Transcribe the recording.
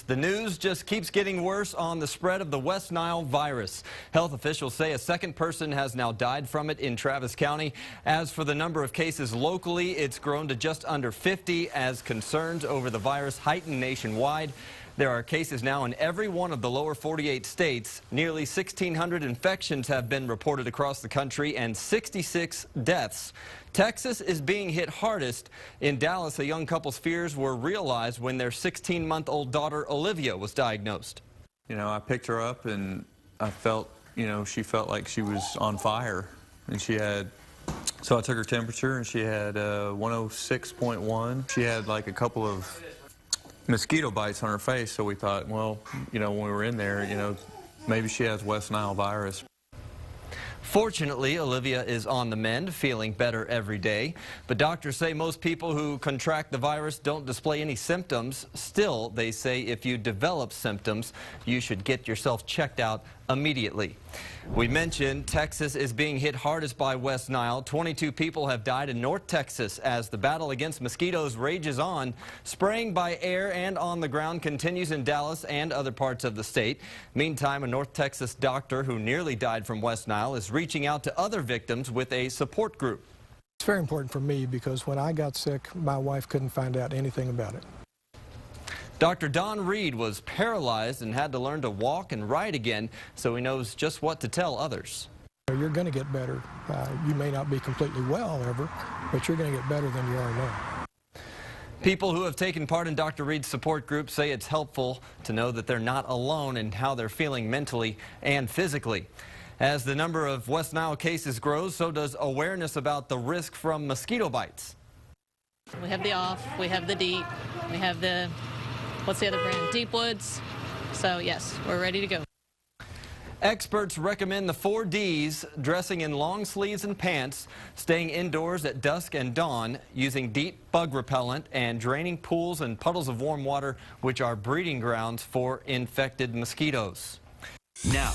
The news just keeps getting worse on the spread of the West Nile virus. Health officials say a second person has now died from it in Travis County. As for the number of cases locally, it's grown to just under 50 as concerns over the virus heighten nationwide. There are cases now in every one of the lower 48 states. Nearly 1,600 infections have been reported across the country and 66 deaths. Texas is being hit hardest. In Dallas, a young couple's fears were realized when their 16-month-old daughter, Olivia, was diagnosed. You know, I picked her up and I felt, she felt like she was on fire. And so I took her temperature and she had 106.1. She had like a couple of mosquito bites on her face, so we thought, well, when we were in there, maybe she has West Nile virus. Fortunately, Olivia is on the mend, feeling better every day. But doctors say most people who contract the virus don't display any symptoms. Still, they say if you develop symptoms, you should get yourself checked out immediately. We mentioned Texas is being hit hardest by West Nile. 22 people have died in North Texas as the battle against mosquitoes rages on. Spraying by air and on the ground continues in Dallas and other parts of the state. Meantime, a North Texas doctor who nearly died from West Nile is reaching out to other victims with a support group. It's very important for me because when I got sick, my wife couldn't find out anything about it. Dr. Don Reed was paralyzed and had to learn to walk and ride again, so he knows just what to tell others. You're going to get better. You may not be completely well ever, but you're going to get better than you are now. People who have taken part in Dr. Reed's support group say it's helpful to know that they're not alone in how they're feeling mentally and physically. As the number of West Nile cases grows, so does awareness about the risk from mosquito bites. We have the off, we have the deep, we have the, what's the other brand? Deep Woods. So yes, we're ready to go. Experts recommend the 4 Ds, dressing in long sleeves and pants, staying indoors at dusk and dawn, using deep bug repellent, and draining pools and puddles of warm water, which are breeding grounds for infected mosquitoes. Now.